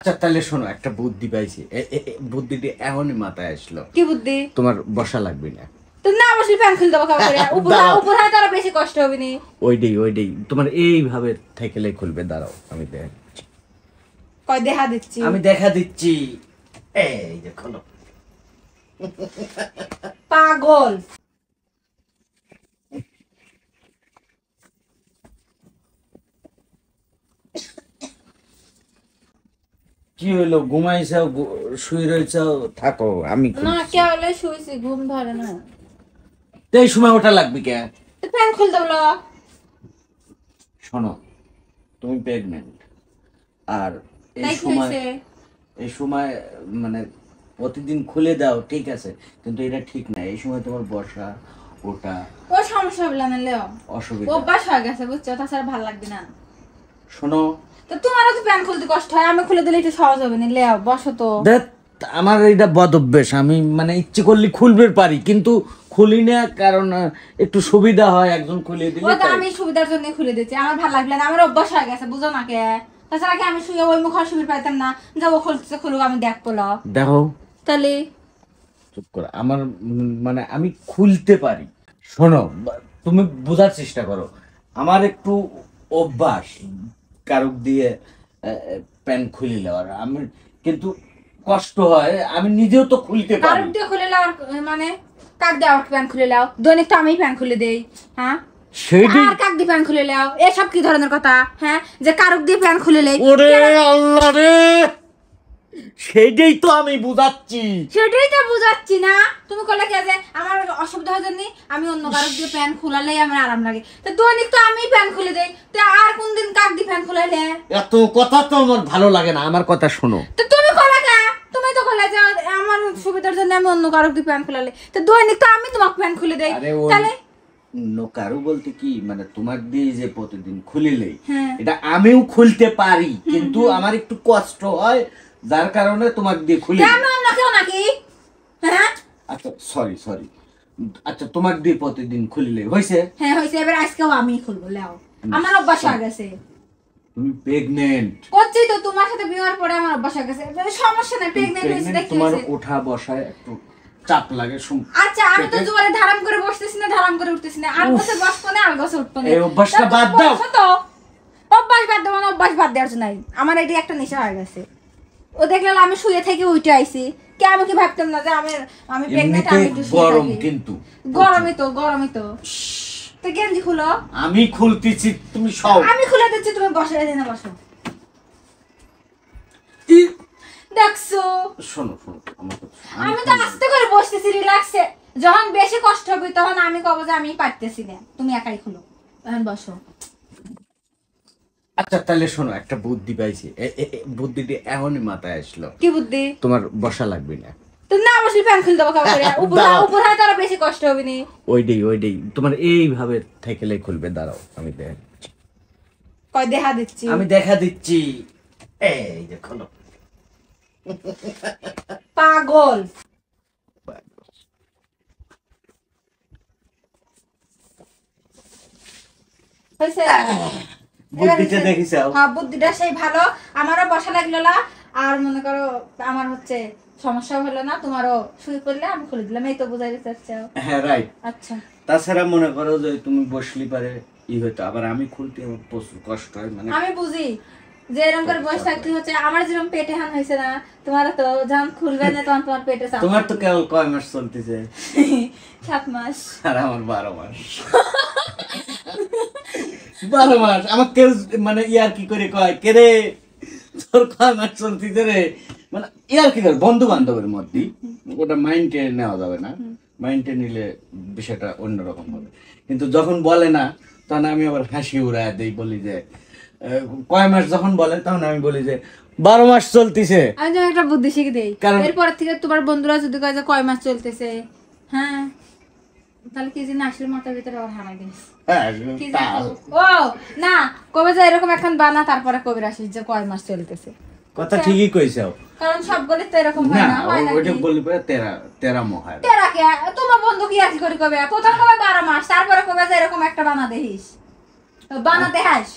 আচ্ছা তাহলে শোনো, একটা বুদ্ধি পাইছি। বুদ্ধিটি এমনই মাথায় আসলো। কি বুদ্ধি? তোমার বসা লাগবে না। তো না বসলে ফ্যান খুলে দেবো করে উপর হাতে আরো বেশি কষ্ট হবে নি। ওইটাই তোমার এইভাবে থেকেলে খুলবে। দাঁড়াও আমি দেখাচ্ছি। কয় দেখা দিচ্ছি? আমি দেখা দিচ্ছি। এই যে খোলো। পাগল। কি হলো? ঘুমাইছাও, শুয়ে রয়েছাও? থাকো, আমি না কে হলে শুইছি, ঘুম ধরে না। এই সময় ওটা লাগবে কে? ফ্যান খুলে দেবো। শোনো, তুমি প্রেগনেন্ট, আর তাই এই সময় মানে প্রতিদিন খুলে দাও, ঠিক আছে, কিন্তু এটা ঠিক না। এই সময় তোমার বসা ওটা ও সমস্যা হবে না, লেও অসুবিধা। অভ্যাস হয়ে গেছে বুঝছো, তাছাড়া ভালো লাগবে না। শোনো, তো তোমারও তো প্যান খুলতে কষ্ট হয়, আমি খুলে দিলে একটু সহজ হবে না। লেও বসো তো। দেখ, আমার এটা বদ অভ্যেস। আমি মানে ইচ্ছে করলে খুলবে পারি, কিন্তু খুলি না, কারণ একটু সুবিধা হয় একজন খুলে দিলে। ওটা আমি সুবিধার জন্য খুলে দিচ্ছি, আমার ভালো লাগবে না, আমার অভ্যাস হয়ে গেছে বুঝো না কে। তাছাড়া কি আমি শুয়ে ওই মুখ অসুবিধা পাইতাম না, যাবো খুলতেছে খুলুক, আমি দেখবো। দেখো, তাহলে চুপ করো। আমার মানে আমি খুলতে পারি। শোনো, তুমি বোঝার চেষ্টা করো। আমার একটু অভ্যাস কারুক দিয়ে প্যান খুলে নেওয়ার। আমি কিন্তু কষ্ট হয়, আমি নিজেও তো খুলতে পারি। কারুক দিয়ে খুলে লাও মানে কাক দিয়ে আমার প্যান খুলে লাও? দৈনিক তো আমি প্যান খুলে দেই। হ্যাঁ, আর কাক দিয়ে প্যান খুলে লাও? এসব কি ধরনের কথা? হ্যাঁ, যে কারুক দিয়ে প্যান খুলে লেই? ওরে আল্লাহ রে, সেটাই তো আমি বুঝাচ্ছি। সেটাই তো বুঝাচ্ছি না। তুমি কইলে কি যে আমার অসুবিধা হয় জানি, আমি অন্য কারুক দিয়ে প্যান খুলালেই আমার আরাম লাগে। তো দৈনিক তো আমি প্যান খুলে দেই, তো আর কোন দিন কাক দিয়ে প্যান খুলাইলে? এত কথা তো আমার ভালো লাগে না। আমার কথা শোনো। তো তুমি কইলে কে? তুমি তো কইলে যে আমার সুবিধার জন্য আমি অন্য কারুক দিয়ে প্যান খুলালে, তো দৈনিক তো আমি তোমাকে প্যান খুলে দেই। তাহলে কারু বলতে কি, মানে তোমার দিয়ে যে প্রতিদিন খুলিলেই এটা আমিও খুলতে পারি, কিন্তু আমার একটু কষ্ট হয়, যার কারণে তোমাকে দিয়ে খুলি। আমি অন্য কেউ নাকি? হ্যাঁ, আচ্ছা সরি। আচ্ছা, তোমাকে দিয়ে প্রতিদিন খুলিলে হয়েছে? হ্যাঁ হয়েছে। এবার আজকেও আমি খুলবো, লেও। আমার অভ্যাস হয়ে গেছে। তুমি প্রেগনেন্ট করছি তো, তোমার সাথে বিয়ের পরে আমার অভ্যাস হয়ে গেছে। সমস্যা নাই, প্রেগনেন্ট হয়েছে দেখি। তোমার ওঠা বসায় একটু চাপ লাগে। আচ্ছা, আমি তো জোরে ধারাম করে বসতেছি না, ধারাম করে উঠতেছি না। আর বসে বসবো না, আর বসে উঠবো না। এই অভ্যাসটা বাদ দাও তো। অভ্যাস বাদ দাও মানে অভ্যাস বাদ দেওয়ার জন্য নাই। আমার এটি একটা নেশা হয়ে গেছে। ও দেখলে আমি শুয়ে থেকে উঠে আইছি, কে আমি কি ভাবতাম না যে আমি প্রেগনেন্ট। আমি একটু গরম, কিন্তু গরমই তো তো গেঞ্জি খুলো। আমি খুলতেছি, তুমি সব। আমি খুলে দিচ্ছি, তুমি বসে না বসো। দেখছো? শোনো, আমি তো আস্তে করে বসতেছি রিল্যাক্সে। যখন বেশি কষ্ট হবে তখন আমি কব যে আমি পারতেছি না, তুমি একাই খুলো, এখন বসো। আচ্ছা তাহলে শোনো, একটা বুদ্ধি পাইছি। বুদ্ধিটি এমনই মাথায় আসলো। কি বুদ্ধি? তোমার বসা লাগবে না। তো না বসলে ফ্যান খুলে দেবো করে উপর হাতে আরো বেশি কষ্ট হবে নি। ওইটাই তোমার এইভাবে থেকেলে খুলবে। দাঁড়াও আমি দেখাচ্ছি। কয় দেখা দিচ্ছি? আমি দেখা দিচ্ছি। এই যে খোলো। পাগল। হইছে? বুদ্ধিটা দেখিছো? হ্যাঁ, বুদ্ধিটা সেই ভালো। আমারও বসা লাগলো না, আর মনে করো আমার হচ্ছে সমস্যা হলো না, তোমারও শুয়ে পড়লে আমি খুলে দিলাম। এই তো বুঝাইতে চাচ্ছ? হ্যাঁ, রাইট। আচ্ছা, তাছাড়া মনে করো যে তুমি বসলি পারে হইতো, আবার আমি খুলতে আমার প্রচুর কষ্ট হয়। মানে আমি বুঝি যে এরকম করে বসে থাকতে হচ্ছে। আমার যেরকম পেটে হান হয়েছে না, তোমার তো যখন খুলবে না তখন তোমার পেটে চাপ। তোমার তো কেবল কয় মাস চলতেছে? 7 মাস। আর আমার 12 মাস। 12 মাস। আমার কেউ মানে ইয়ার কি করে কয়, কে রে তোর কয় মাস চলতেছে রে, মানে ইয়ার কি করে, বন্ধু বান্ধবের মধ্যে ওটা মাইন্ডে নেওয়া যাবে না। মাইন্ডে নিলে বিষয়টা অন্যরকম হবে। কিন্তু যখন বলে না, তখন আমি আবার হাসি উড়ায় দেই, বলি যে কয় মাস যখন বলে তখন আমি বলি যে 12 মাস চলতেছে। আমি তো একটা বুদ্ধি শিখে দেই, এরপর থেকে তোমার বন্ধুরা যদি কয় যে কয় মাস চলতেছে, হ্যাঁ, তাহলে কি জানি আসলে মাথার ভিতরে আবার হারাই দিস। ও না, কবে যে এরকম এখন বানা, তারপরে কবে আসিস যে কয় মাস চলতেছে। কথা ঠিকই কইছো, কারণ সবগুলো তো এরকম হয় না। হয় না, ওইটা বলি পরে তেরা মহায়। তেরা কে? তোমার বন্ধু কি আর কি করে কবে? প্রথম কবে 12 মাস, তারপরে কবে যে এরকম একটা বানা দেখিস, বানা দেখাস।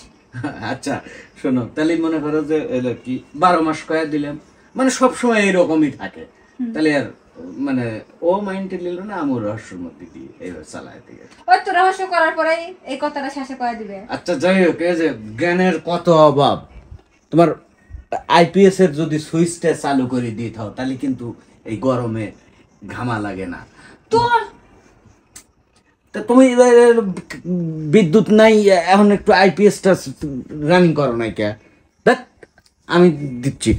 আচ্ছা শোনো, তাহলে মনে করো যে এলো কি 12 মাস কয়া দিলাম, মানে সবসময় এইরকমই থাকে, তাহলে আর মানে ও মাইন্ডে নিল না, আমি রহস্যের মধ্যে দিয়ে এইবার চালায় দিয়ে। ওই তো রহস্য করার পরে এই কথাটা শেষে কয়ে দিবে। আচ্ছা যাই হোক, এই যে জ্ঞানের কত অভাব, তোমার আইপিএস এর যদি সুইচটা চালু করে দিয়ে থাও তাহলে কিন্তু এই গরমে ঘামা লাগে না। তোর তা তুমি বিদ্যুৎ নাই এখন একটু আইপিএসটা রানিং করো নাই কে? দেখ আমি দিচ্ছি।